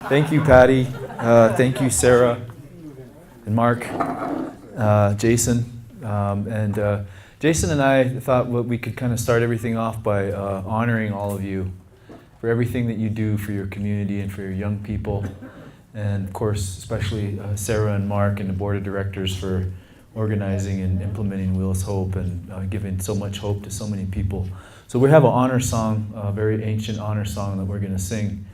Thank you, Patty. Thank you, Sarah and Mark, Jason. Jason and I thought we could kind of start everything off by honoring all of you for everything that you do for your community and for your young people. And of course, especially Sarah and Mark and the board of directors for organizing and implementing Wheels Hope and giving so much hope to so many people. So we have an honor song, a very ancient honor song that we're going to sing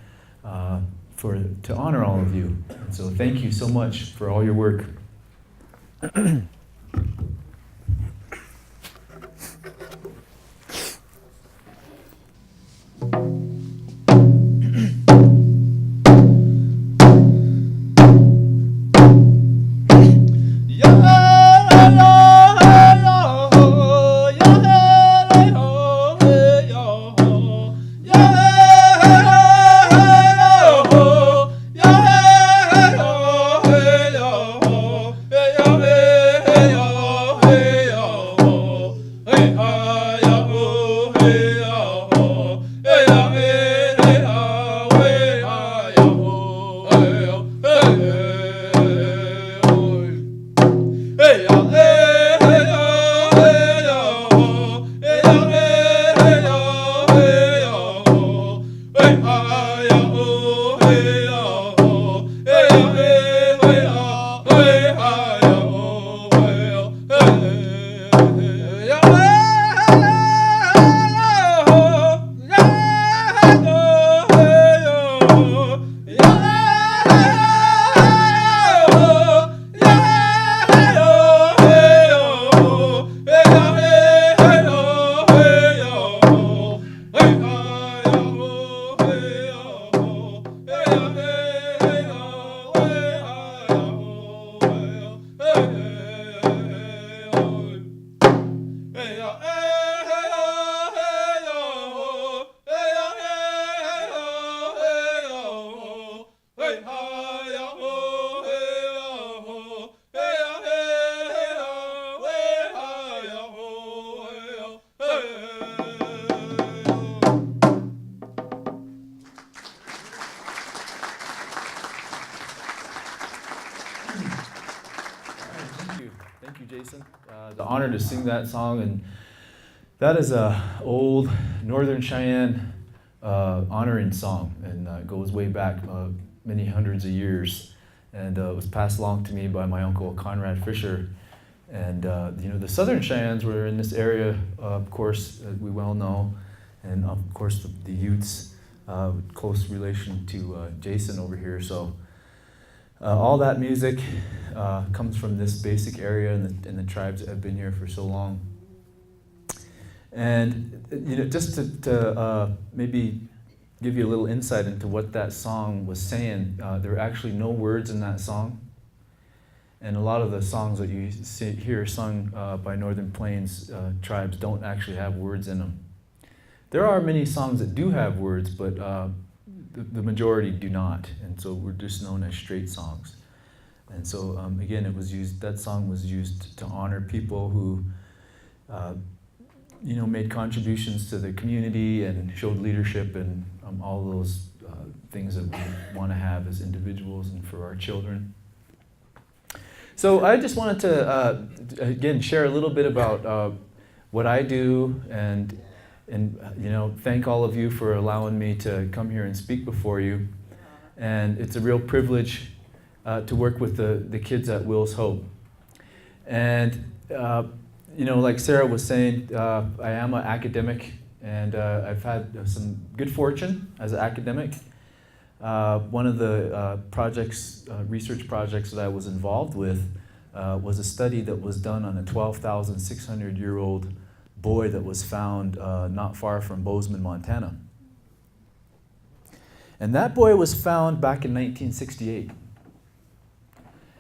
to honor all of you. And so thank you so much for all your work. Jason. The honor to sing that song, and that is a old Northern Cheyenne honoring song, and it goes way back many hundreds of years, and it was passed along to me by my uncle Conrad Fisher. And the Southern Cheyennes were in this area, of course, as we well know, and of course the Utes, close relation to Jason over here. So. All that music comes from this basic area and the tribes that have been here for so long. And just to maybe give you a little insight into what that song was saying, there are actually no words in that song. And a lot of the songs that you hear sung by Northern Plains tribes don't actually have words in them. There are many songs that do have words, but the majority do not, and so we're just known as straight songs. And so again, that song was used to honor people who made contributions to the community and showed leadership and all those things that we want to have as individuals and for our children. So I just wanted to again share a little bit about what I do and thank all of you for allowing me to come here and speak before you. And it's a real privilege to work with the kids at Wheels Hope. And like Sarah was saying, I am an academic, and I've had some good fortune as an academic. One of the research projects that I was involved with was a study that was done on a 12,600-year-old boy that was found not far from Bozeman, Montana. And that boy was found back in 1968.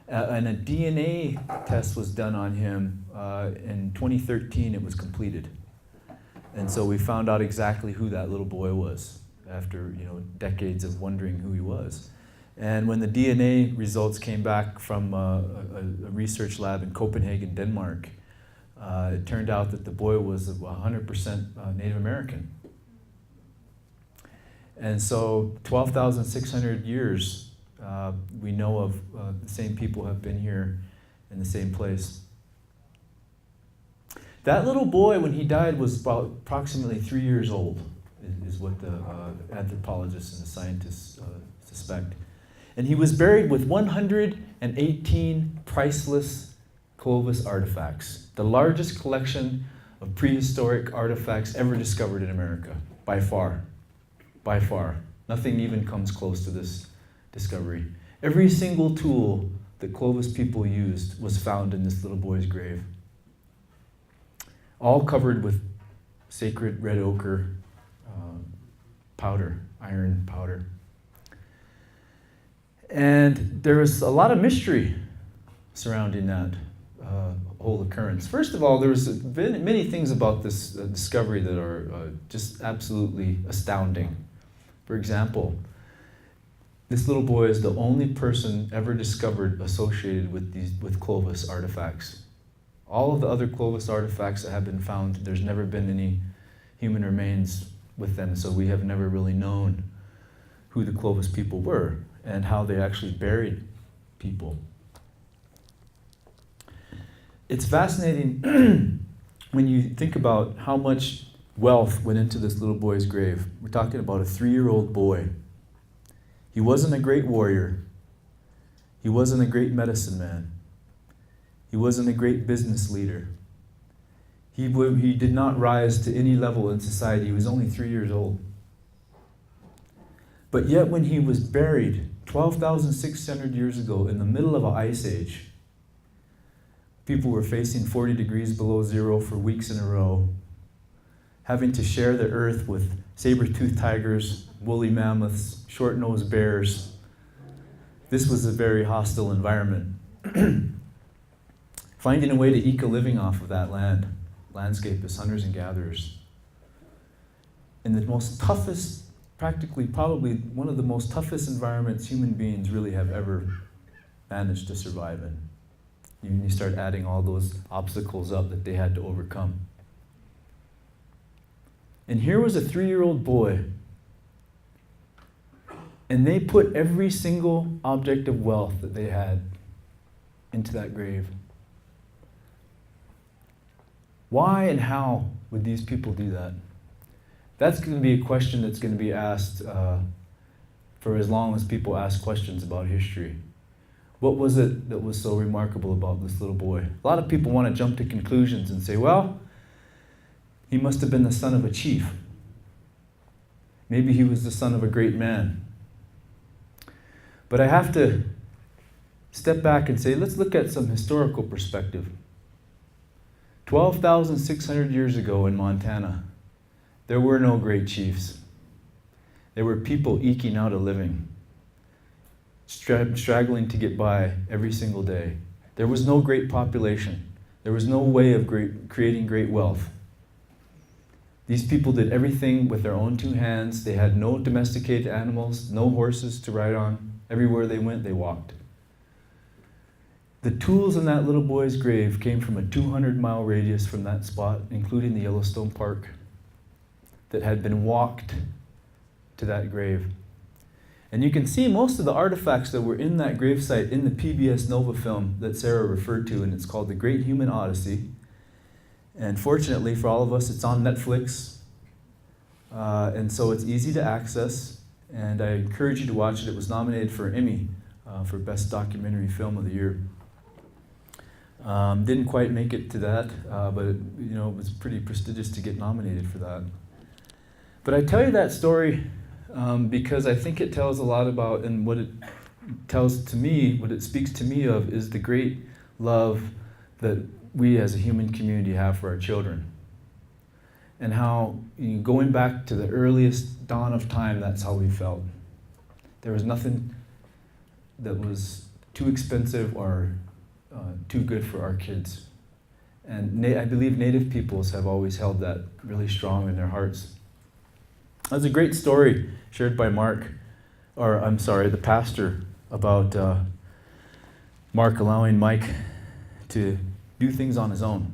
And a DNA test was done on him in 2013. It was completed. And so we found out exactly who that little boy was after decades of wondering who he was. And when the DNA results came back from a research lab in Copenhagen, Denmark, it turned out that the boy was 100% Native American. And so 12,600 years, we know of the same people have been here in the same place. That little boy, when he died, was about approximately 3 years old, is what the anthropologists and the scientists suspect. And he was buried with 118 priceless Clovis artifacts, the largest collection of prehistoric artifacts ever discovered in America, by far. By far. Nothing even comes close to this discovery. Every single tool that Clovis people used was found in this little boy's grave. All covered with sacred red ochre powder, iron powder. And there was a lot of mystery surrounding that whole occurrence. First of all, there's been many things about this discovery that are just absolutely astounding. For example, this little boy is the only person ever discovered associated with Clovis artifacts. All of the other Clovis artifacts that have been found, there's never been any human remains with them, so we have never really known who the Clovis people were and how they actually buried people. It's fascinating when you think about how much wealth went into this little boy's grave. We're talking about a 3-year-old boy. He wasn't a great warrior. He wasn't a great medicine man. He wasn't a great business leader. He did not rise to any level in society. He was only 3 years old. But yet when he was buried 12,600 years ago in the middle of an ice age, people were facing 40 degrees below zero for weeks in a row, having to share the earth with saber-toothed tigers, woolly mammoths, short-nosed bears. This was a very hostile environment. Finding a way to eke a living off of that landscape as hunters and gatherers. In the most toughest, practically probably one of the most toughest environments human beings really have ever managed to survive in. You start adding all those obstacles up that they had to overcome. And here was a 3-year-old boy, and they put every single object of wealth that they had into that grave. Why and how would these people do that? That's going to be a question that's going to be asked for as long as people ask questions about history. What was it that was so remarkable about this little boy? A lot of people want to jump to conclusions and say, well, he must have been the son of a chief. Maybe he was the son of a great man. But I have to step back and say, let's look at some historical perspective. 12,600 years ago in Montana, there were no great chiefs. There were people eking out a living, struggling to get by every single day. There was no great population. There was no way of creating great wealth. These people did everything with their own 2 hands. They had no domesticated animals, no horses to ride on. Everywhere they went, they walked. The tools in that little boy's grave came from a 200-mile radius from that spot, including the Yellowstone Park, that had been walked to that grave. And you can see most of the artifacts that were in that gravesite in the PBS Nova film that Sarah referred to, and it's called The Great Human Odyssey. And fortunately for all of us, it's on Netflix. And so it's easy to access, and I encourage you to watch it. It was nominated for an Emmy for Best Documentary Film of the Year. Didn't quite make it to that, but it was pretty prestigious to get nominated for that. But I tell you that story because I think it tells a lot about, and what it tells to me, what it speaks to me of, is the great love that we as a human community have for our children. And how, going back to the earliest dawn of time, that's how we felt. There was nothing that was too expensive or too good for our kids. And I believe Native peoples have always held that really strong in their hearts. There's a great story shared by the pastor, about Mark allowing Mike to do things on his own.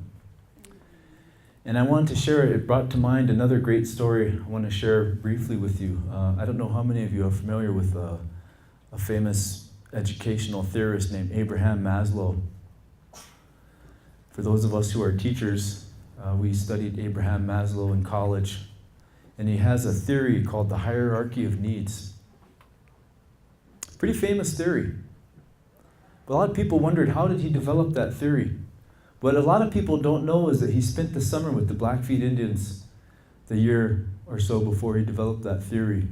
And I wanted to share it. It brought to mind another great story I want to share briefly with you. I don't know how many of you are familiar with a famous educational theorist named Abraham Maslow. For those of us who are teachers, we studied Abraham Maslow in college, and he has a theory called the hierarchy of needs. Pretty famous theory. But a lot of people wondered, how did he develop that theory? What a lot of people don't know is that he spent the summer with the Blackfeet Indians the year or so before he developed that theory.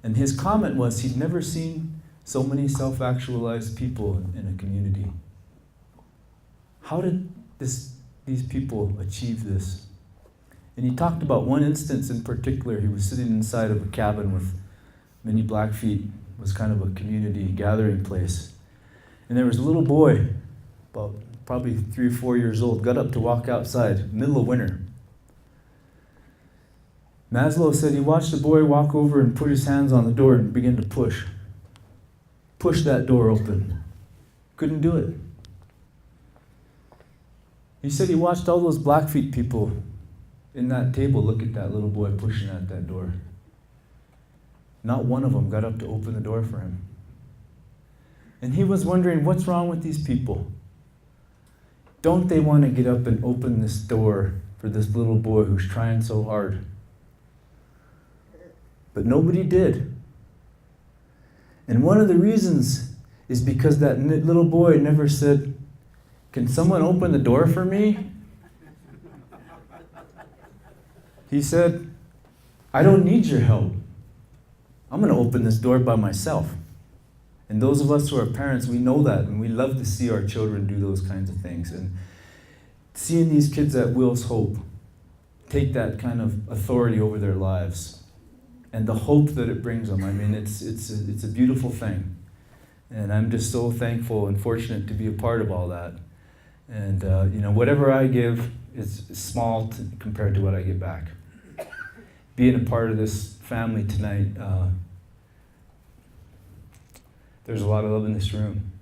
And his comment was he'd never seen so many self-actualized people in a community. How did these people achieve this? And he talked about one instance in particular. He was sitting inside of a cabin with many Blackfeet. It was kind of a community gathering place. And there was a little boy, about probably 3 or 4 years old, got up to walk outside, middle of winter. Maslow said he watched the boy walk over and put his hands on the door and begin to push. Push that door open. Couldn't do it. He said he watched all those Blackfeet people in that table look at that little boy pushing at that door. Not one of them got up to open the door for him. And he was wondering, what's wrong with these people? Don't they want to get up and open this door for this little boy who's trying so hard? But nobody did. And one of the reasons is because that little boy never said, "Can someone open the door for me?" He said, "I don't need your help. I'm going to open this door by myself." And those of us who are parents, we know that, and we love to see our children do those kinds of things. And seeing these kids at Will's Hope take that kind of authority over their lives and the hope that it brings them, I mean, it's a beautiful thing. And I'm just so thankful and fortunate to be a part of all that. And whatever I give is small compared to what I get back. Being a part of this family tonight, there's a lot of love in this room.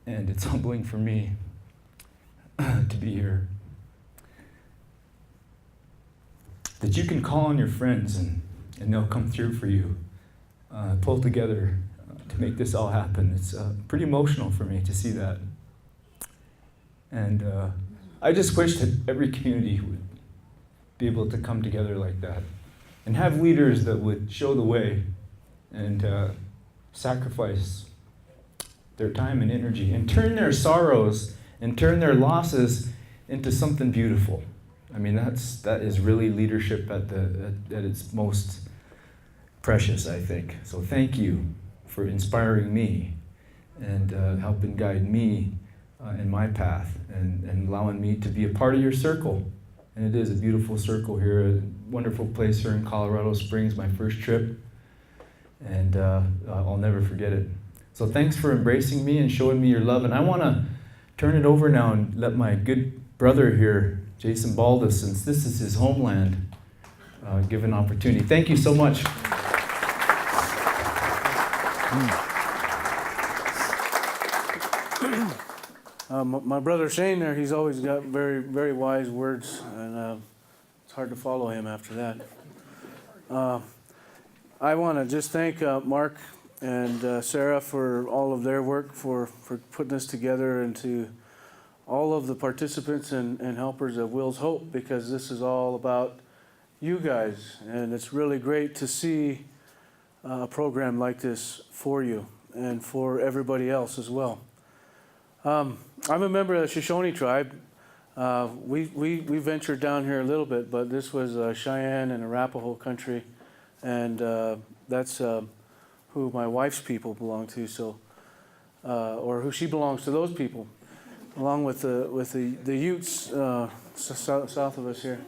And it's humbling for me to be here. That you can call on your friends and they'll come through for you, pull together to make this all happen. It's pretty emotional for me to see that. And I just wish that every community would be able to come together like that and have leaders that would show the way and sacrifice their time and energy and turn their sorrows and turn their losses into something beautiful. I mean, that is really leadership at its most precious, I think. So thank you for inspiring me and helping guide me in my path and allowing me to be a part of your circle. And it is a beautiful circle here, a wonderful place here in Colorado Springs, my first trip. And I'll never forget it. So thanks for embracing me and showing me your love. And I want to turn it over now and let my good brother here, Jason Baldus, since this is his homeland, give an opportunity. Thank you so much. My brother Shane there, he's always got very, very wise words, and it's hard to follow him after that. I want to just thank Mark and Sarah for all of their work, for putting this together, and to all of the participants and helpers of Will's Hope, because this is all about you guys, and it's really great to see a program like this for you and for everybody else as well. I'm a member of the Shoshone tribe. We ventured down here a little bit, but this was Cheyenne and Arapaho country, and that's who my wife's people belong to. So, or who she belongs to, those people, along with the Utes south of us here.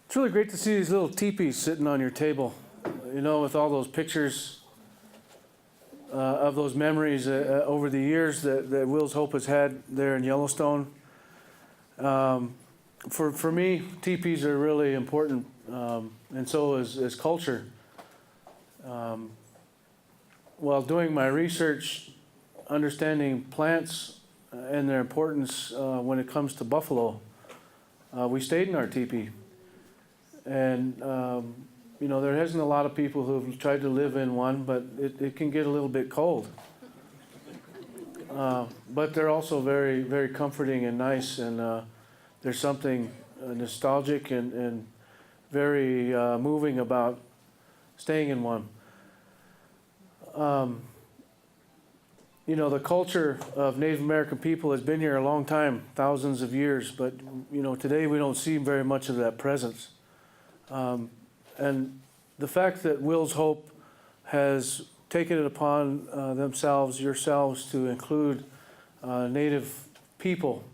It's really great to see these little teepees sitting on your table, with all those pictures of those memories over the years that Will's Hope has had there in Yellowstone. For me, teepees are really important, and so is culture. While doing my research, understanding plants and their importance when it comes to buffalo. We stayed in our teepee, and there isn't a lot of people who've tried to live in one, but it can get a little bit cold. But they're also very, very comforting and nice, and there's something nostalgic and very moving about staying in one. The culture of Native American people has been here a long time, thousands of years, but today we don't see very much of that presence. And the fact that Will's Hope has taken it upon yourselves, to include Native people,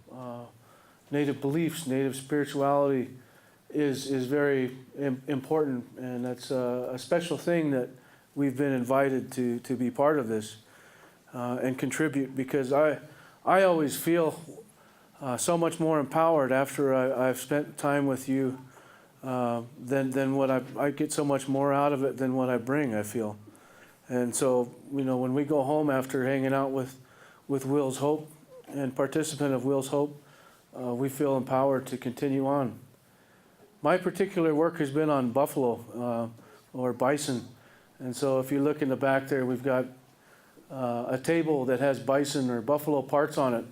Native beliefs, Native spirituality is very important, and that's a special thing that we've been invited to be part of this and contribute, because I always feel so much more empowered after I've spent time with you than what I get so much more out of it than what I bring, I feel. And so, when we go home after hanging out with Will's Hope and participant of Will's Hope, we feel empowered to continue on. My particular work has been on buffalo or bison. And so if you look in the back there, we've got a table that has bison or buffalo parts on it.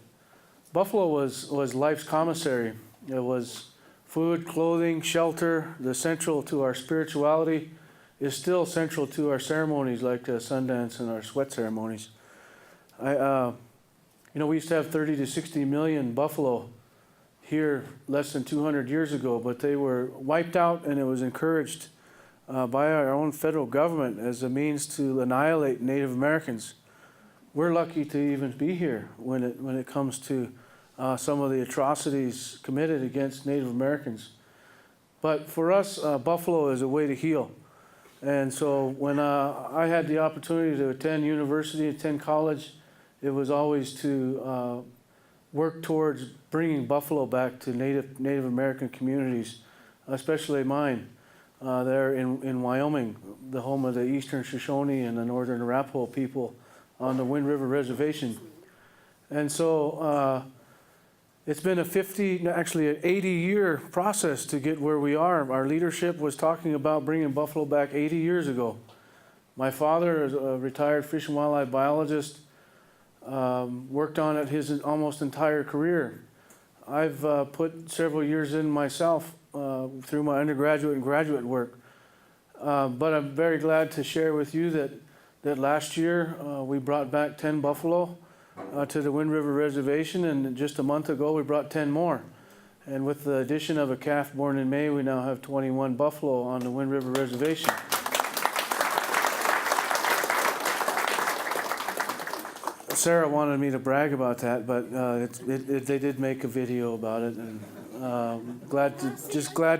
Buffalo was life's commissary. It was food, clothing, shelter, the central to our spirituality, is still central to our ceremonies like Sundance and our sweat ceremonies. We used to have 30 to 60 million buffalo here less than 200 years ago, but they were wiped out, and it was encouraged by our own federal government as a means to annihilate Native Americans. We're lucky to even be here when it comes to some of the atrocities committed against Native Americans. But for us, buffalo is a way to heal. And so when I had the opportunity to attend university, attend college, it was always to work towards bringing buffalo back to Native American communities, especially mine, there in Wyoming, the home of the Eastern Shoshone and the Northern Arapaho people on the Wind River Reservation. And so it's been an 80-year process to get where we are. Our leadership was talking about bringing buffalo back 80 years ago. My father is a retired fish and wildlife biologist, worked on it his almost entire career. I've put several years in myself through my undergraduate and graduate work. But I'm very glad to share with you that last year we brought back 10 buffalo to the Wind River Reservation, and just a month ago we brought 10 more. And with the addition of a calf born in May, we now have 21 buffalo on the Wind River Reservation. Sarah wanted me to brag about that, but they did make a video about it, and glad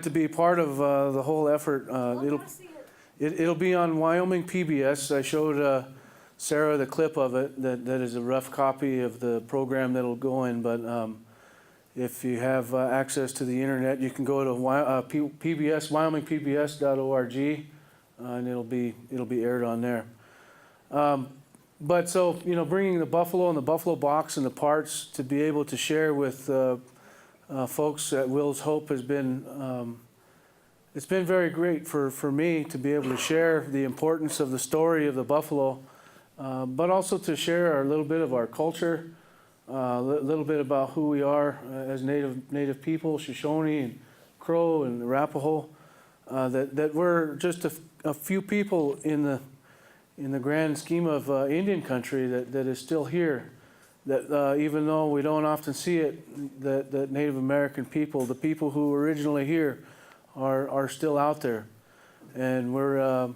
to be part of the whole effort. It'll be on Wyoming PBS. I showed Sarah the clip of it. That is a rough copy of the program that'll go in. But if you have access to the internet, you can go to PBS, WyomingPBS.org, and it'll be aired on there. But so bringing the buffalo and the buffalo box and the parts to be able to share with folks at Will's Hope has been. It's been very great for me to be able to share the importance of the story of the buffalo, but also to share a little bit of our culture, a little bit about who we are as Native people, Shoshone and Crow and Arapaho, that we're just a few people in the grand scheme of Indian country that is still here. That even though we don't often see it, that Native American people, the people who were originally here, are still out there, and we're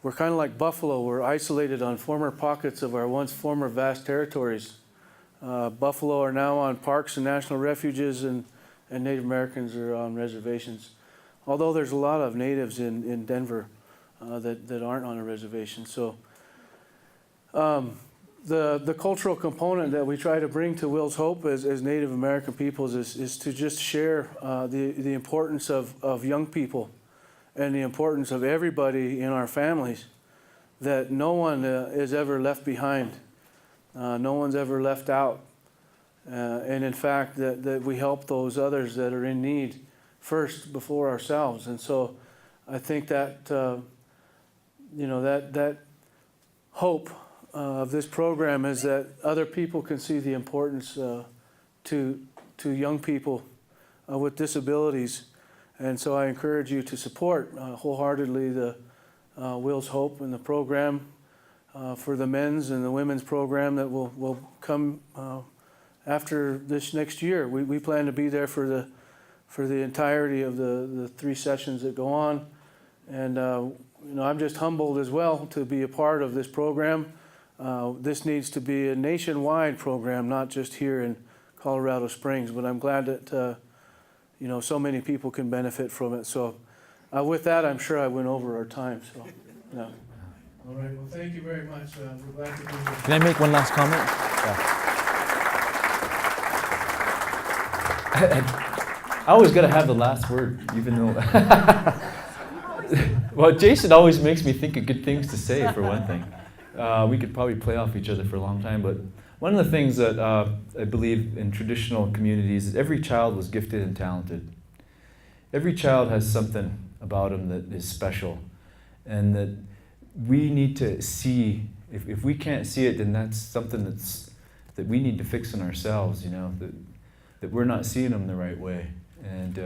kind of like buffalo. We're isolated on former pockets of our once former vast territories. Buffalo are now on parks and national refuges, and Native Americans are on reservations. Although there's a lot of natives in Denver that aren't on a reservation. So the cultural component that we try to bring to Will's Hope as Native American peoples is to just share the importance of young people and the importance of everybody in our families, that no one is ever left behind. No one's ever left out. and in fact that we help those others that are in need first before ourselves. And so I think that that hope of this program is that other people can see the importance to young people with disabilities. And so I encourage you to support wholeheartedly the Will's Hope and the program for the men's and the women's program that will come after this next year. We plan to be there for the entirety of the 3 sessions that go on. And I'm just humbled as well to be a part of this program. This needs to be a nationwide program, not just here in Colorado Springs, but I'm glad that so many people can benefit from it. So with that, I'm sure I went over our time. So, yeah. All right. Well, thank you very much. We're glad to be here. Can I make one last comment? I always got to have the last word, even though... Well, Jason always makes me think of good things to say, for one thing. We could probably play off each other for a long time, but one of the things that I believe in traditional communities is every child was gifted and talented. Every child has something about them that is special, and that we need to see. If we can't see it, then that's something that we need to fix in ourselves, that we're not seeing them the right way. And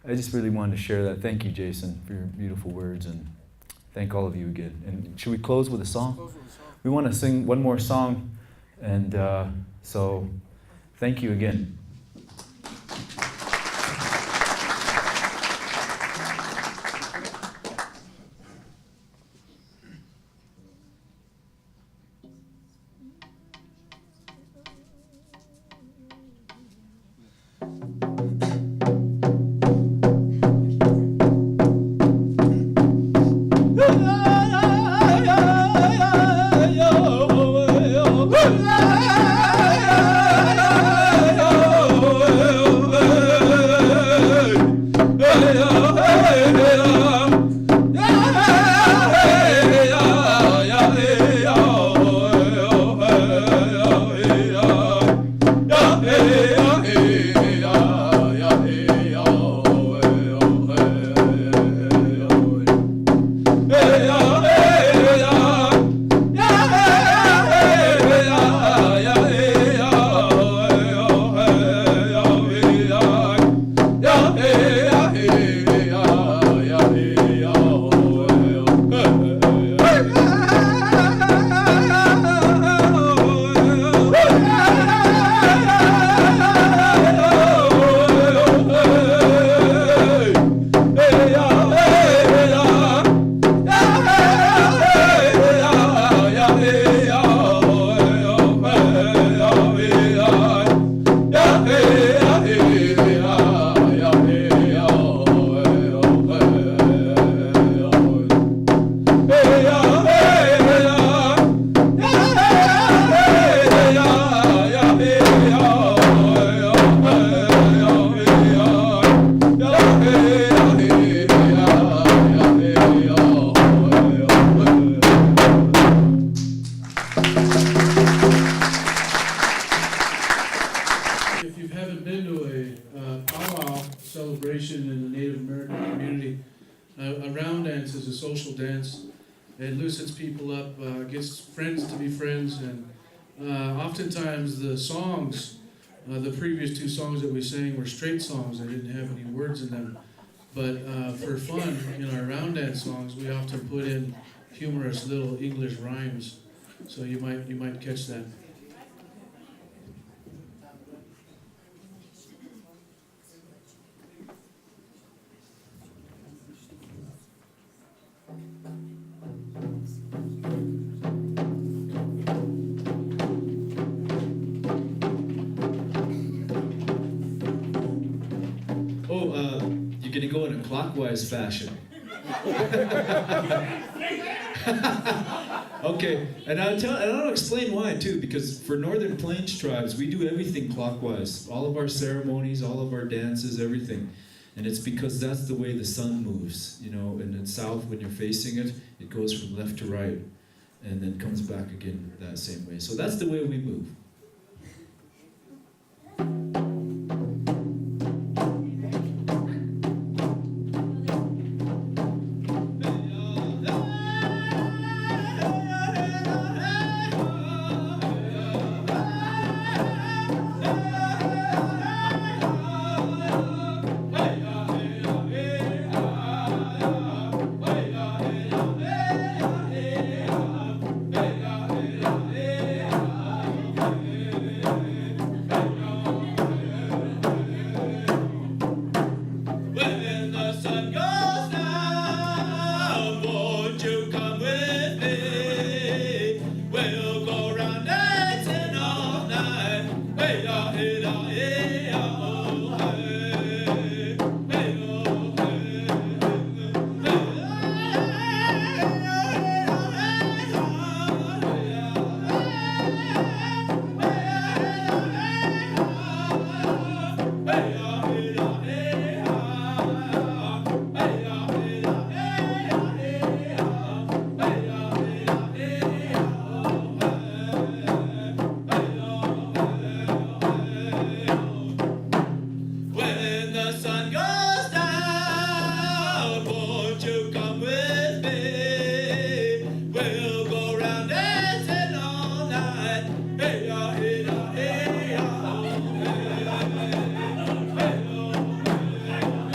I just really wanted to share that. Thank you, Jason, for your beautiful words, and thank all of you again. And should we close with a song? We want to sing one more song, and so thank you again. celebration in the Native American community. A round dance is a social dance. It loosens people up, gets friends to be friends, and oftentimes the songs, the previous two songs that we sang were straight songs. They didn't have any words in them. But for fun, in our round dance songs, we often put in humorous little English rhymes. So you might catch that. You're gonna go in a clockwise fashion. Okay, and I'll explain why too, because for Northern Plains tribes, we do everything clockwise. All of our ceremonies, all of our dances, everything. And it's because that's the way the sun moves, you know, and in south, when you're facing it, it goes from left to right, and then comes back again that same way. So that's the way we move. you.